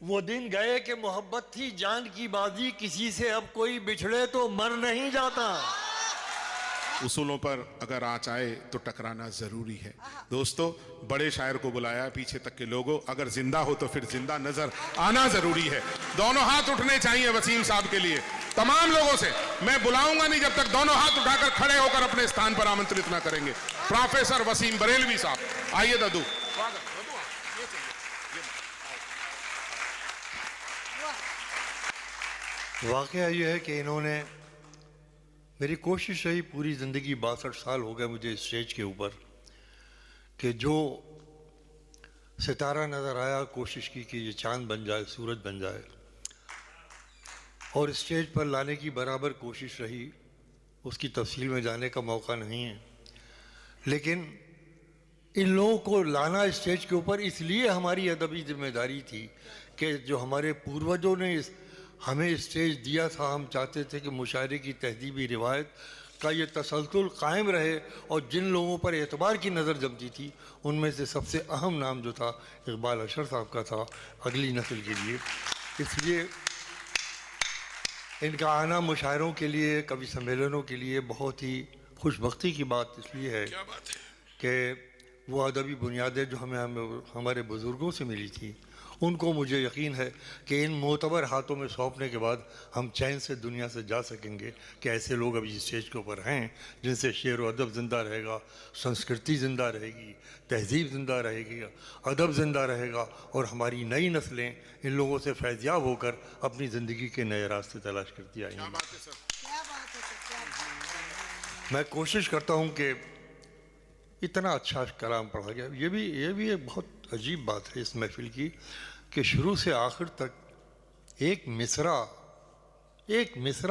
वो दिन गए कि मोहब्बत थी जान की बाजी, किसी से अब कोई बिछड़े तो मर नहीं जाता। उसूलों पर अगर आँच आए तो टकराना जरूरी है। दोस्तों, बड़े शायर को बुलाया, पीछे तक के लोगों, अगर जिंदा हो तो फिर जिंदा नजर आना जरूरी है। दोनों हाथ उठने चाहिए वसीम साहब के लिए। तमाम लोगों से मैं बुलाऊंगा नहीं जब तक दोनों हाथ उठाकर खड़े होकर अपने स्थान पर आमंत्रित ना करेंगे। प्रोफेसर वसीम बरेलवी साहब, आइए दादू। वाकया ये है कि इन्होंने, मेरी कोशिश रही पूरी ज़िंदगी, 62 साल हो गए मुझे स्टेज के ऊपर, कि जो सितारा नज़र आया कोशिश की कि ये चांद बन जाए, सूरज बन जाए, और स्टेज पर लाने की बराबर कोशिश रही। उसकी तफसील में जाने का मौका नहीं है, लेकिन इन लोगों को लाना स्टेज के ऊपर इसलिए हमारी अदबी जिम्मेदारी थी कि जो हमारे पूर्वजों ने हमें स्टेज दिया था, हम चाहते थे कि मुशायरे की तहजीबी रिवायत का ये तसलसल कायम रहे, और जिन लोगों पर एतबार की नज़र जमती थी उनमें से सबसे अहम नाम जो था इकबाल अशर साहब का था अगली नस्ल के लिए। इसलिए इनका आना मुशायरों के लिए, कवि सम्मेलनों के लिए बहुत ही खुशबख्ती की बात इसलिए है कि वो अदबी बुनियादें जो हमें हमारे बुज़ुर्गों से मिली थी, उनको मुझे यकीन है कि इन मोतबर हाथों में सौंपने के बाद हम चैन से दुनिया से जा सकेंगे कि ऐसे लोग अभी स्टेज के ऊपर हैं जिनसे शेर व अदब ज़िंदा रहेगा, संस्कृति ज़िंदा रहेगी, तहजीब ज़िंदा रहेगी, अदब ज़िंदा रहेगा, और हमारी नई नस्लें इन लोगों से फैज़याब होकर अपनी ज़िंदगी के नए रास्ते तलाश करती आएंगी। मैं कोशिश करता हूँ कि इतना अच्छा कलाम पढ़ा गया। ये भी एक बहुत अजीब बात है इस महफिल की कि शुरू से आखिर तक एक मिसरा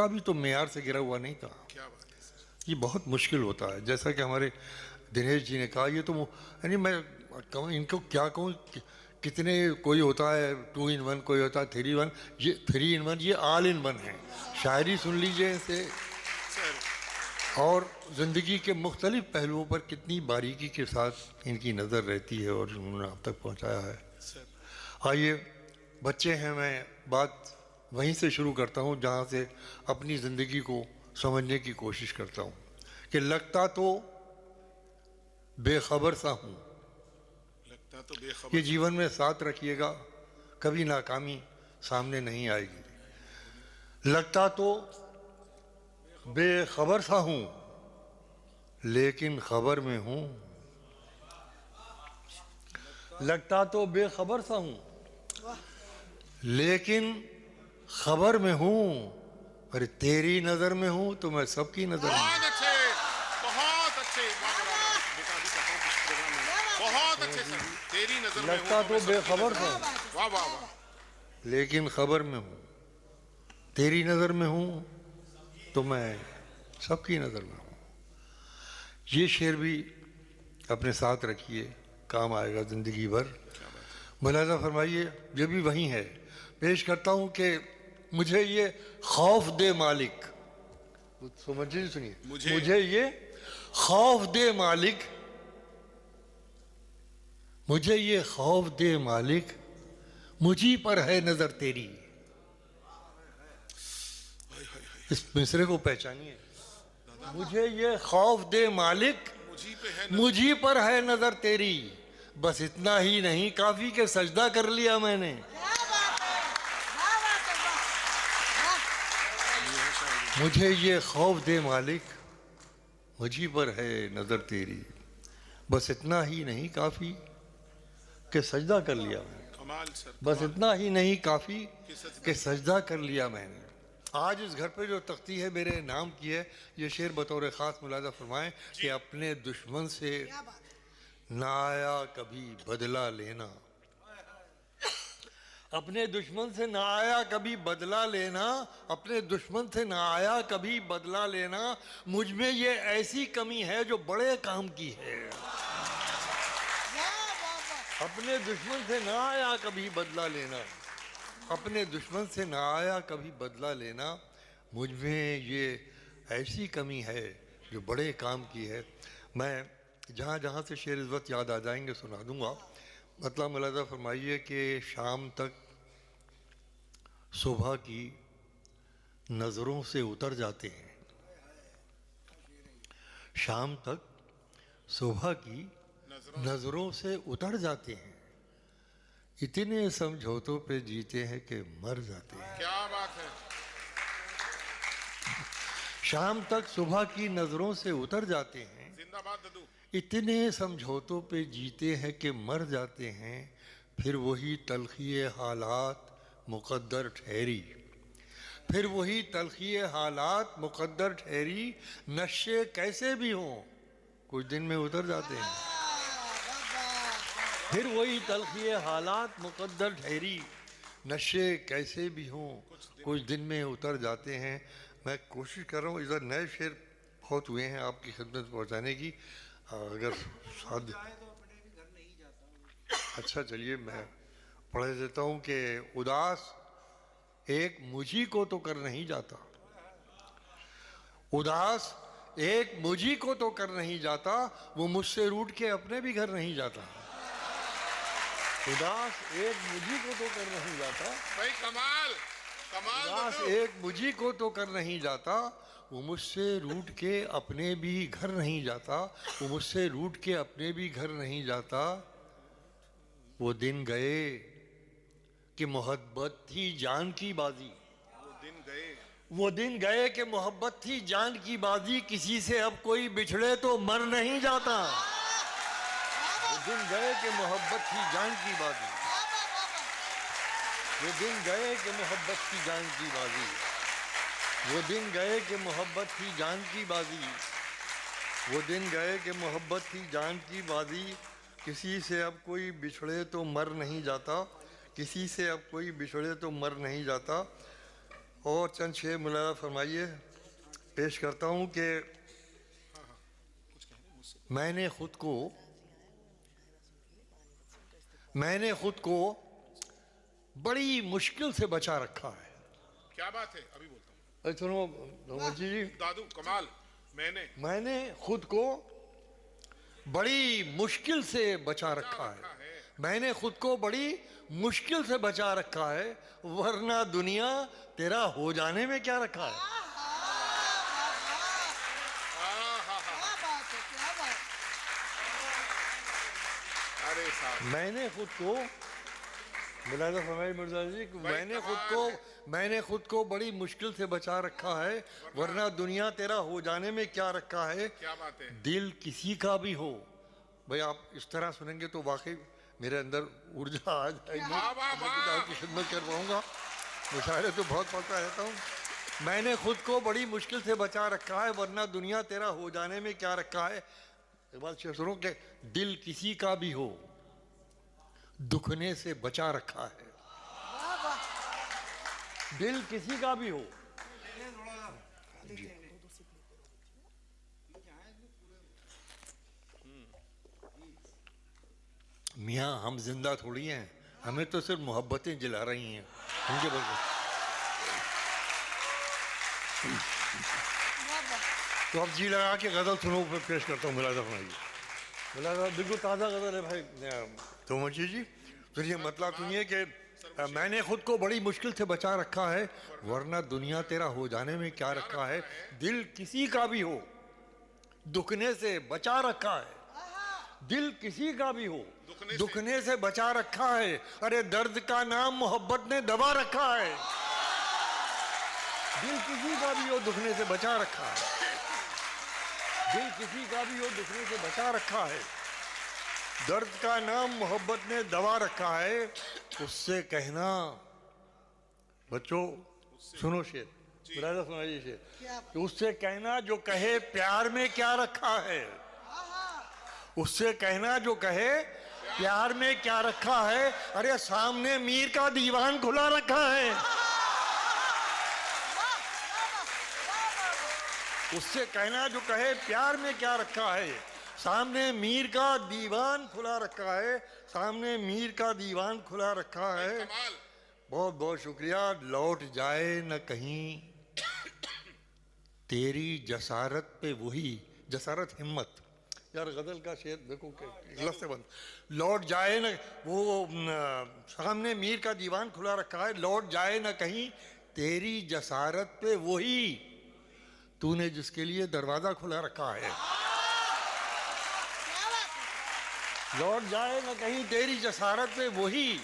भी तो मेयार से गिरा हुआ नहीं था। क्या बात है सर? ये बहुत मुश्किल होता है। जैसा कि हमारे दिनेश जी ने कहा, ये तो यानी मैं कहूँ इनको क्या कहूँ, कितने कोई होता है 2 in 1, कोई होता है 3 in 1, ये 3 in 1, ये ऑल इन वन है। शायरी सुन लीजिए इसे, और ज़िंदगी के मुख्तलिफ़ पहलुओं पर कितनी बारीकी के साथ इनकी नज़र रहती है और उन्होंने अब तक पहुँचाया है। आइए, बच्चे हैं, मैं बात वहीं से शुरू करता हूँ जहाँ से अपनी ज़िंदगी को समझने की कोशिश करता हूँ कि लगता तो बेखबर सा हूँ, ये जीवन में साथ रखिएगा, कभी नाकामी सामने नहीं आएगी। लगता तो बेखबर सा हूँ लेकिन खबर में हूँ, लगता तो बेखबर सा हूँ लेकिन खबर में हूँ, अरे तेरी नज़र में हूँ तो मैं सबकी नज़र में। बहुत अच्छे, बहुत अच्छे सर। तेरी नज़र में लगता तो बेखबर था, वाह वाह वाह, लेकिन खबर में हूँ, तेरी नज़र में हूँ तो मैं सबकी नज़र में हूँ। ये शेर भी अपने साथ रखिए, काम आएगा ज़िंदगी भर। मुलाज़ा फरमाइए, ये भी वही है। पेश करता हूँ कि मुझे ये खौफ दे मालिक, समझिए, सुनिए, मुझे ये खौफ दे मालिक, मुझे ये खौफ दे मालिक, मुझी पर है नज़र तेरी। इस मिसरे को पहचानिए। मुझे ये खौफ दे मालिक, मुझी पर है नजर तेरी, बस इतना ही नहीं काफी के सजदा कर लिया मैंने। मुझे ये खौफ दे मालिक, मुझी पर है नजर तेरी, बस इतना ही नहीं काफी के सजदा कर लिया मैंने। बस इतना ही नहीं काफी के सजदा कर लिया मैंने। आज इस घर पे जो तख्ती है मेरे नाम की है, ये शेर बतौर ख़ास मुलाज़ा फरमाएं कि अपने दुश्मन से ना आया कभी बदला लेना, अपने दुश्मन से ना आया कभी बदला लेना, अपने दुश्मन से ना आया कभी बदला लेना, मुझ में ये ऐसी कमी है जो बड़े काम की है। अपने दुश्मन से ना आया कभी बदला लेना, अपने दुश्मन से ना आया कभी बदला लेना, मुझ में ये ऐसी कमी है जो बड़े काम की है। मैं जहाँ जहाँ से शेर इज़्ज़त याद आ जाएंगे सुना दूँगा। मतलब मुलाज़ा फरमाइए कि शाम तक सुबह की नजरों से उतर जाते हैं, शाम तक सुबह की नजरों से उतर जाते हैं, इतने समझौतों पे जीते हैं कि मर जाते हैं। क्या बात है। शाम तक सुबह की नजरों से उतर जाते हैं, जिंदाबाद ददू। इतने समझौतों पे जीते हैं कि मर जाते हैं, फिर वही तलखी हालात मुकद्दर ठहरी, फिर वही तलखी हालात मुकद्दर ठहरी, नशे कैसे भी हों कुछ दिन में उतर जाते हैं। फिर वही तलखी हालात मुकद्दर ठहरी, नशे कैसे भी हों कुछ दिन में उतर जाते हैं। मैं कोशिश कर रहा हूँ, इधर नए शेर बहुत हुए हैं आपकी खिदमत पहुँचाने की, अगर साथ। अच्छा चलिए मैं पढ़ देता हूँ कि उदास एक मुझी को तो कर नहीं जाता, उदास एक मुझी को तो कर नहीं जाता, वो मुझसे रूठ के अपने भी घर नहीं जाता। उदास एक मुझी को तो कर नहीं जाता, भाई कमाल कमाल। उदास एक मुझी को तो कर नहीं जाता, वो मुझसे रूठ के अपने भी घर नहीं जाता, वो मुझसे रूठ के अपने भी घर नहीं जाता। वो दिन गए कि मोहब्बत थी जान की बाजी, वो दिन गए, वो दिन गए कि मोहब्बत थी जान की बाजी, किसी से अब कोई बिछड़े तो मर नहीं जाता। वो दिन गए कि मोहब्बत थी जान की बाजी, वो दिन गए कि मोहब्बत थी जान की बाजी, वो दिन गए कि मोहब्बत थी जान की बाजी, वो दिन गए कि मोहब्बत थी जान की बाजी, किसी से अब कोई बिछड़े तो मर नहीं जाता, किसी से अब कोई बिछड़े तो मर नहीं जाता। और चंद शेर मुलाजा फरमाइए। पेश करता हूँ कि मैंने खुद को बड़ी मुश्किल से बचा रखा है। क्या बात है, अभी बोलता हूँ। सुनो जी, दादू कमाल। मैंने खुद को बड़ी मुश्किल से बचा रखा है, मैंने खुद को बड़ी मुश्किल से बचा रखा है, वरना दुनिया तेरा हो जाने में क्या रखा है। अरे साहब, मैंने खुद को मुलाजा फरमाइए मिर्जा जी, मैंने खुद को बड़ी मुश्किल से बचा रखा है, वरना दुनिया तेरा हो जाने में क्या रखा है। क्या बात है। दिल किसी का भी हो, भाई आप इस तरह सुनेंगे तो वाकई मेरे अंदर ऊर्जा आ जाएगी, आपकी खिदमत कर पाऊंगा। मुशायरे तो बहुत पढ़ता रहता हूँ। मैंने खुद को बड़ी मुश्किल से बचा रखा है, वरना दुनिया तेरा हो जाने में क्या रखा है। एक बात सुनो कि दिल किसी का भी हो दुखने से बचा रखा है, दिल किसी का भी हो। मियाँ हम जिंदा थोड़ी हैं, हमें तो सिर्फ मोहब्बतें जला रही हैं उनके बगैर। तो अब जी लगा के गजल सुनो, पे पेश करता हूँ। मुलाजा फरमाइए। मुलाजा बिल्कुल ताज़ा गजल है भाई। तो मुझे जी फिर ये मतलब सुनिए कि मैंने खुद को बड़ी मुश्किल से बचा रखा है, वरना दुनिया तेरा हो जाने में क्या रखा है। दिल किसी का भी हो दुखने से बचा रखा है, दिल किसी का भी हो दुखने से बचा रखा है। अरे दर्द का नाम मोहब्बत ने दबा रखा है, दिल किसी का भी हो दुखने से बचा रखा है, दिल किसी का भी हो दुखने से बचा रखा है। दर्द का नाम मोहब्बत ने दबा रखा है। उससे कहना, बच्चों सुनो शेर, मुलाजा सुनाइए शेर। उससे कहना जो कहे प्यार में क्या रखा है, उससे कहना जो कहे प्यार में क्या रखा है। अरे सामने मीर का दीवान खुला रखा है, उससे कहना जो कहे प्यार में क्या रखा है। सामने मीर का दीवान खुला रखा है, सामने मीर का दीवान खुला रखा है। बहुत बहुत शुक्रिया। लौट जाए न कहीं तेरी जसारत पे वही, जसारत हिम्मत, यार गजल का शेर देखो लफ्ज़ से बंद। लौट जाए न वो सामने मीर का दीवान खुला रखा है, लौट जाए न कहीं तेरी जसारत पे वही तूने जिसके लिए दरवाजा खुला रखा है। लौट जाए न कहीं तेरी जसारत पे वही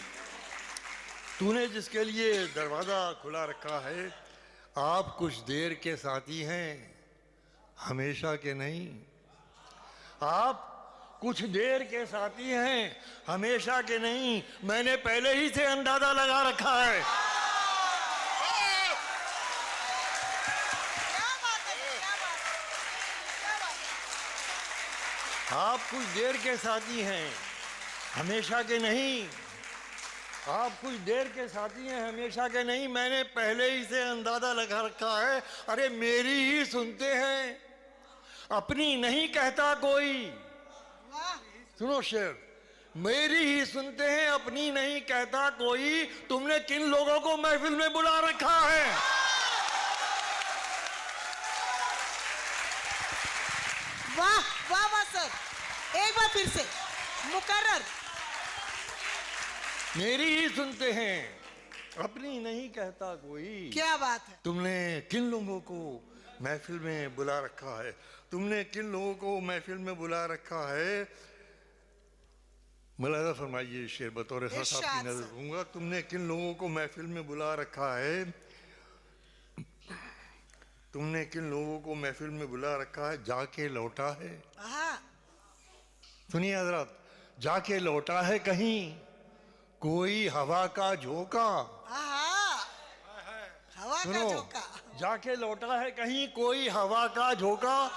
तूने जिसके लिए दरवाजा खुला रखा है। आप कुछ देर के साथी हैं हमेशा के नहीं, आप कुछ देर के साथी हैं हमेशा के नहीं, मैंने पहले ही से अंदाजा लगा रखा है। आप कुछ देर के साथी हैं हमेशा के नहीं, आप कुछ देर के साथी हैं हमेशा के नहीं, मैंने पहले ही से अंदाजा लगा रखा है। अरे मेरी ही सुनते हैं अपनी नहीं कहता कोई। सुनो शेर, मेरी ही सुनते हैं अपनी नहीं कहता कोई, तुमने किन लोगों को महफिल में बुला रखा है। वाह वाह वाह सर, एक बार फिर से मुकर्रर। मेरी ही सुनते हैं अपनी नहीं कहता कोई, क्या बात है। तुमने किन लोगों को महफिल में बुला रखा है, तुमने किन लोगों को महफिल में बुला रखा है। मुलाजा फरमाइए शेर बतौर खास आपकी नजर दूंगा। तुमने किन लोगों को महफिल में बुला रखा है, तुमने किन लोगों को महफिल में बुला रखा है, जाके लौटा है। सुनिए हजरत, जाके लौटा है कहीं कोई हवा का झोंका। हवा का झोंका, जाके लौटा है कहीं कोई हवा का झोंका,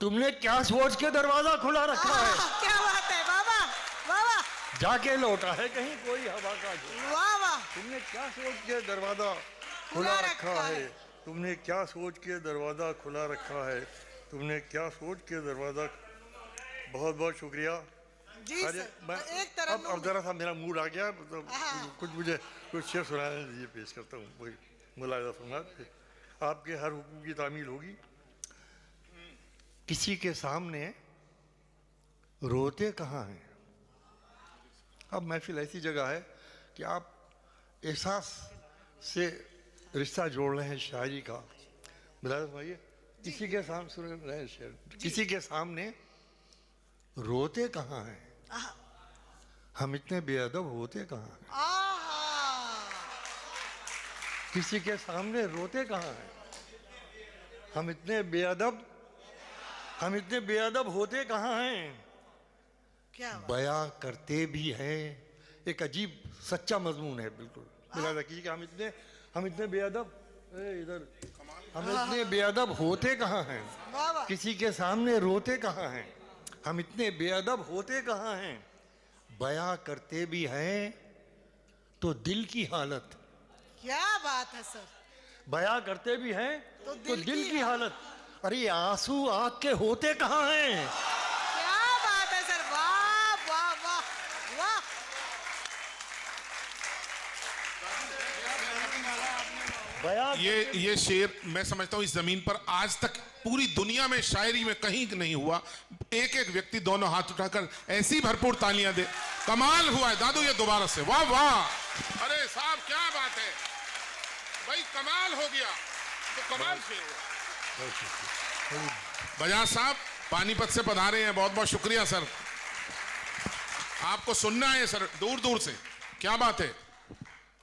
तुमने क्या सोच के दरवाजा खुला रखा है। क्या बात है, वाह वाह वाह वाह। जाके लौटा है कहीं कोई हवा का झोंका, वाह वाह। तुमने क्या सोच के दरवाजा खुला रखा है, तुमने क्या सोच के दरवाजा खुला रखा है, तुमने क्या सोच के दरवाजा। बहुत बहुत शुक्रिया जी अरे सर, एक तरफ अब जरा सा मेरा मूड आ गया, मतलब कुछ मुझे कुछ शेर सुनाने दीजिए, पेश करता हूँ। वही मुलाहिजा फरमा, आपके हर हुक्म की तामील होगी। किसी के सामने रोते कहाँ हैं। अब महफिल ऐसी जगह है कि आप एहसास से रिश्ता जोड़ रहे हैं शायरी का। मुलाहिजा फरमाइए, किसी के सामने सुन रहे हैं शेर, किसी के सामने रोते कहाँ हैं, हम इतने बेअदब होते कहाँ हैं। किसी के सामने रोते कहाँ हैं, हम इतने बेअदब होते कहाँ हैं। क्या बयां करते भी हैं, एक अजीब सच्चा मजमून है बिल्कुल। मुलाहिजा कीजिए कि हम इतने बेअदब इधर हम इतने बेअदब होते कहाँ हैं, किसी के सामने रोते कहाँ हैं, हम इतने बेअदब होते कहाँ हैं। बयां करते भी हैं तो दिल की हालत। क्या बात है सर, बयां करते भी हैं तो तो दिल की हालत। अरे आंसू आँख के होते कहाँ हैं। क्या बात है सर, वाह वाह वाह वाह। ये शेर मैं समझता हूँ इस जमीन पर आज तक पूरी दुनिया में शायरी में कहीं नहीं हुआ। एक एक व्यक्ति दोनों हाथ उठाकर ऐसी भरपूर तालियां दे, कमाल हुआ है दादू। ये दोबारा से वाह वाह। अरे साहब क्या बात है भाई, कमाल हो गया। तो कमाल शेर हुआ। बजाज साहब पानीपत से पधारे हैं, बहुत बहुत शुक्रिया सर। आपको सुनना है सर दूर दूर से, क्या बात है।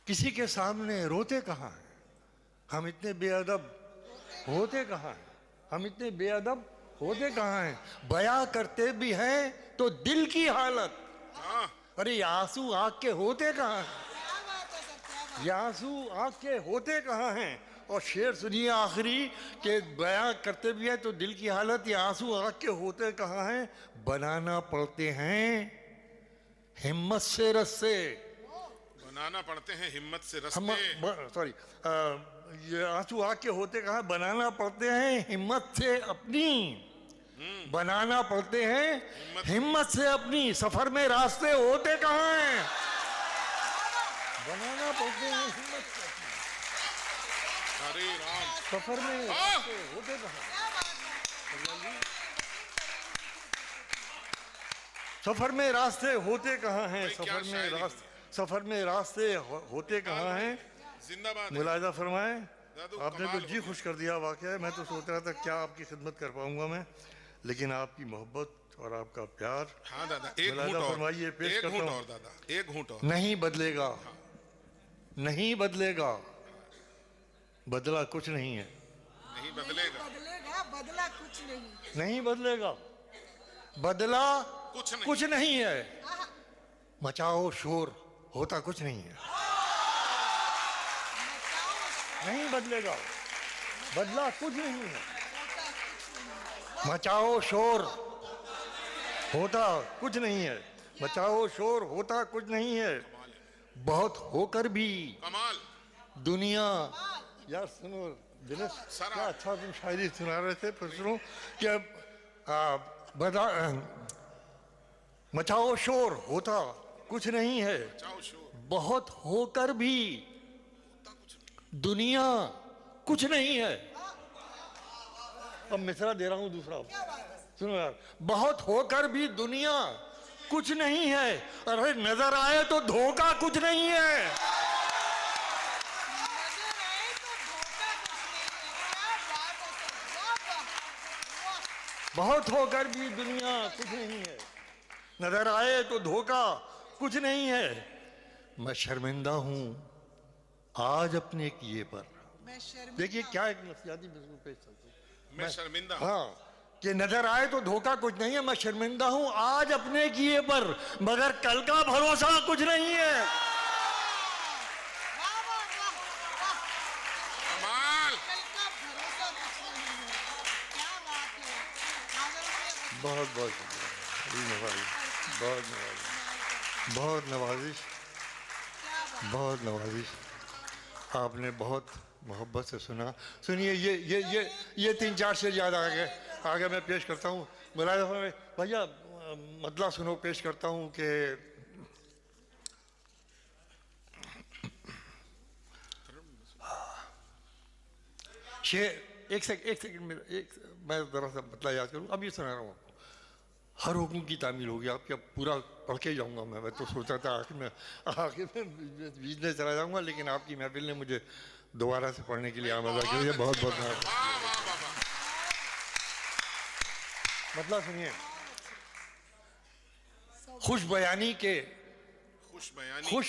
किसी के सामने रोते कहाँ हैं, हम इतने बेअदब होते कहाँ हैं, हम इतने बेअदब होते कहाँ हैं। बयां करते भी हैं तो दिल की हालत। अरे आंसू आँख के होते कहाँ हैं, ये आंसू आँख के होते कहाँ हैं। और शेर सुनिए आखिरी के बयां करते भी हैं तो दिल की हालत, ये आंसू आँख के होते कहाँ हैं। बनाना पड़ते हैं हिम्मत से रस्से, बनाना पड़ते हैं हिम्मत से रस्ते। सॉरी, ये आंसू आँख के होते कहाँ, बनाना पड़ते हैं हिम्मत से अपनी, बनाना पड़ते हैं हिम्मत से अपनी, सफर में रास्ते होते कहाँ हैं। बनाना पड़ते हैं हिम्मत से अपनी, हरे राम, सफर में रास्ते होते कहाँ। सफर में रास्ते होते कहाँ हैं, भाई, क्या शायरी सफर में रास्ते होते कहाँ हैं, जिंदाबाद है। मुलाहिजा फरमाएं। दादू, आपने तो कमाल जी हो खुश कर दिया वाकई। मैं तो सोच रहा था क्या आपकी खिदमत कर पाऊंगा मैं, लेकिन आपकी मोहब्बत और आपका प्यार। हाँ दादा, एक मुलाहिजा घूंट और, फरमाइए, पेश एक करता घूंट हूं। और दादा, एक घूंट और। नहीं बदलेगा, नहीं बदलेगा, बदला कुछ नहीं है, नहीं बदलेगा, बदलेगा, बदला कुछ नहीं। नहीं बदलेगा, बदला कुछ नहीं है, मचाओ शोर, होता कुछ नहीं है। नहीं बदलेगा, बदला कुछ नहीं है, मचाओ शोर, होता कुछ नहीं है, मचाओ शोर, होता कुछ नहीं है। बहुत होकर भी कमाल। दुनिया, यार सुनो दिनेश, सर, क्या अच्छा तुम शायरी सुना रहे थे, फिर सुनो कि मचाओ शोर, होता कुछ नहीं है, चाओ शोर, बहुत होकर भी दुनिया कुछ नहीं है। अब मिसरा दे रहा हूं दूसरा, सुनो यार। बहुत होकर भी दुनिया कुछ नहीं है, अरे नजर आए तो धोखा कुछ नहीं है। नजर आए तो धोखा कुछ नहीं है। क्या बात है सर, वाह वाह वाह। बहुत होकर भी दुनिया कुछ नहीं है, नजर आए तो धोखा कुछ नहीं है। मैं शर्मिंदा हूं आज अपने किए पर। मैं शर्मिंदा देखिए क्या एक नफसियाती बिल्कुल पेश चलती है। मैं शर्मिंदा। हाँ, कि नजर आए तो धोखा कुछ नहीं है, मैं शर्मिंदा हूं आज अपने किए पर, मगर कल का भरोसा कुछ नहीं है। वाह वाह वाह वाह। कमाल। कल का भरोसा कुछ नहीं है। क्या बात है। आदर से बहुत बहुत शुक्रिया, बड़ी नवाजिश, बहुत नवाजिश, बहुत नवाजिश, क्या बात। बहुत नवाजिश। आपने बहुत मोहब्बत से सुना। सुनिए ये 3-4 शेर याद आ गए, आगे मैं पेश करता हूँ। मुलाहिजा फरमाइए भैया, मतलब सुनो, पेश करता हूँ कि शेर, एक सेकंड में, मैं जरा सा मतलब याद करूँ। अब ये सुना रहा हूँ आपको। हर हुक्म की तामील होगी आपकी। अब पूरा पढ़ के जाऊँगा मैं तो सोचा था आखिर में बीचने चला जाऊँगा, लेकिन आपकी महफिल ने मुझे दोबारा से पढ़ने के लिए आमदा किया। बहुत बहुत धन्यवाद। वाह वाह वाह वाह। मतलब सुनिए, खुश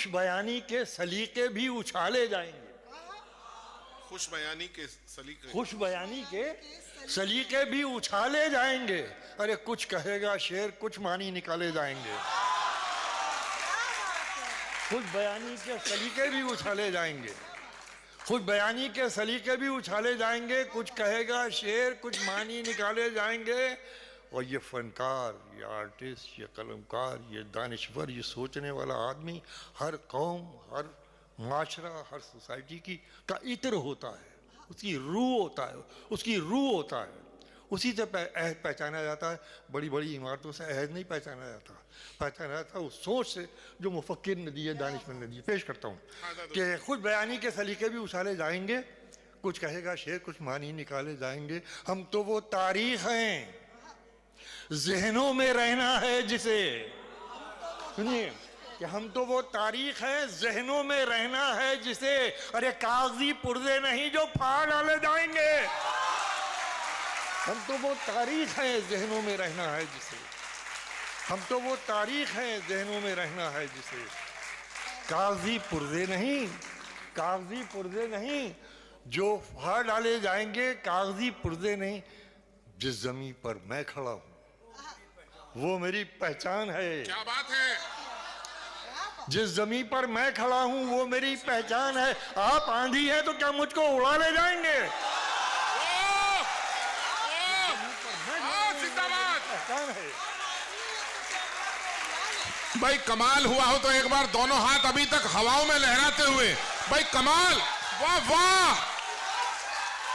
बयानी के सलीके भी उछाले जाएंगे। खुश बयानी के सलीके, खुश बयानी के सलीके भी उछाले जाएंगे। अरे कुछ कहेगा शेर, कुछ मानी निकाले जाएंगे। खुश बयानी के सलीके भी उछाले जाएंगे, खुश बयानी के सलीके भी उछाले जाएंगे। कुछ कहेगा शेर, कुछ मानी निकाले जाएंगे। और ये फनकार, ये आर्टिस्ट, ये कलमकार, ये दानिश्वर, ये सोचने वाला आदमी हर कौम, हर माशरा, हर सोसाइटी की का इत्र होता है, उसकी रूह होता है, उसकी रूह होता है। उसी से अहद पहचाना जाता है। बड़ी बड़ी इमारतों से अहद नहीं पहचाना जाता, पहचाना जाता है उस सोच से जो मुफक्किर ने दी है, दानिशमंद ने दी है। पेश करता हूँ कि खुद बयानी के सलीके भी उछाले जाएंगे। कुछ कहेगा शेर, कुछ मानी निकाले जाएंगे। हम तो वो तारीख हैं, जहनों में रहना है जिसे। सुनिए कि हम तो वो तारीख है, जहनों में रहना है जिसे। अरे कागजी पुर्जे नहीं जो फाड़ डाले जाएंगे। हम तो वो तारीख है, जहनों में रहना है जिसे। हम तो वो तारीख है, जहनों में रहना है जिसे। कागजी पुर्जे नहीं, कागजी पुर्जे नहीं जो फाड़ डाले जाएंगे। कागजी पुर्जे नहीं, जिस जमीन पर मैं खड़ा हूं वो मेरी पहचान है। क्या बात है। जिस जमीन पर मैं खड़ा हूं वो मेरी पहचान है। आप आंधी हैं तो क्या मुझको उड़ा ले जाएंगे? जिंदाबाद। पहचान है। भाई कमाल हुआ हो तो एक बार दोनों हाथ अभी तक हवाओं में लहराते हुए, भाई कमाल, वाह वाह।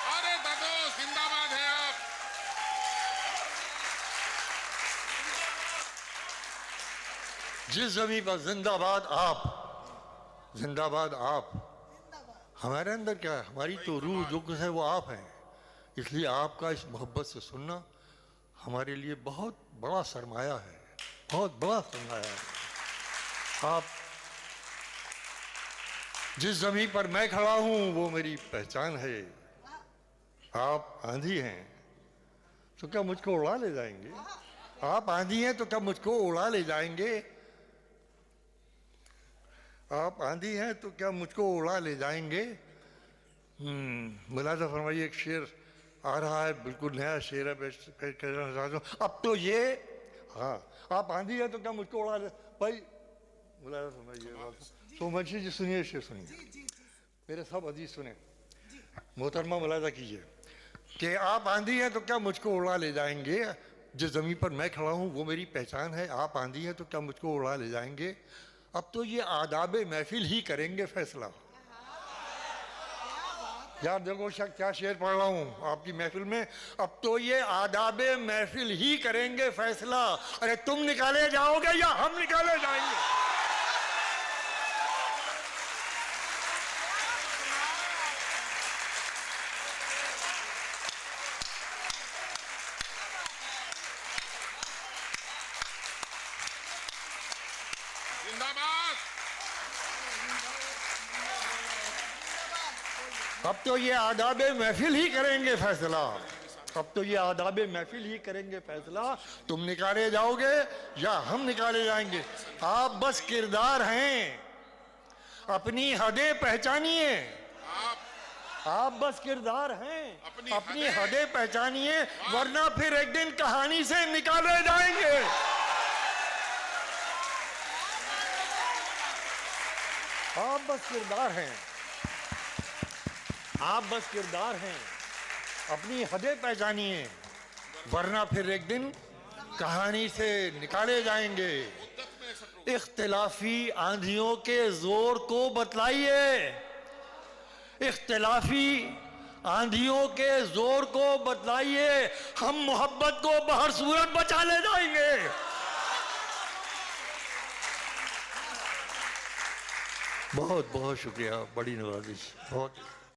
अरे दादो जिंदाबाद है आप। जिस जमीन पर जिंदाबाद आप, जिंदाबाद आप। हमारे अंदर क्या है? हमारी तो रूह जो कुछ है वो आप हैं। इसलिए आपका इस मोहब्बत से सुनना हमारे लिए बहुत बड़ा सरमाया है। बहुत बड़ा फरमाया। आप जिस जमीन पर मैं खड़ा हूं वो मेरी पहचान है। आप आंधी हैं तो क्या मुझको उड़ा ले जाएंगे? आप आंधी हैं तो क्या मुझको उड़ा ले जाएंगे? आप आंधी हैं तो क्या मुझको उड़ा ले जाएंगे? मुलाजा फरमाइए, एक शेर आ रहा है, बिल्कुल नया शेर है, पेश करना चाहता हूँ। अब तो ये, हाँ, आप आंधी है तो क्या मुझको उड़ा ले, भाई मुलाजा फरमाइए। तो मुंशी जी सुनिए, शेर सुनिए, मेरे सब अजीज सुने, मोहतरमा मुलाजा कीजिए कि आप आंधी हैं तो क्या मुझको उड़ा ले जाएंगे? जिस ज़मीन पर मैं खड़ा हूँ वो मेरी पहचान है। आप आंधी हैं तो क्या मुझको उड़ा ले जाएंगे? अब तो ये आदाब महफिल ही करेंगे फैसला। यार देखो क्या शेर पढ़ रहा हूँ आपकी महफिल में। अब तो ये आदाब महफिल ही करेंगे फैसला। अरे तुम निकाले जाओगे या हम निकाले जाएंगे? जिंदाबाद। अब तो ये आदाब महफिल ही करेंगे फैसला। अब तो ये आदाब महफिल ही करेंगे फैसला। तुम निकाले जाओगे या हम निकाले जाएंगे? आप बस किरदार हैं, अपनी हदें पहचानिए। आप बस किरदार हैं, अपनी हदें पहचानिए, वरना फिर एक दिन कहानी से निकाले जाएंगे। आप बस किरदार हैं, आप बस किरदार हैं, अपनी हदें पहचानिए, वरना फिर एक दिन कहानी से निकाले जाएंगे। इख्तिलाफी आंधियों के जोर को बतलाइए, इख्तिलाफी आंधियों के जोर को बतलाइए, हम मोहब्बत को बहर सूरत बचा ले जाएंगे। बहुत बहुत शुक्रिया, बड़ी नवाजिश, बहुत।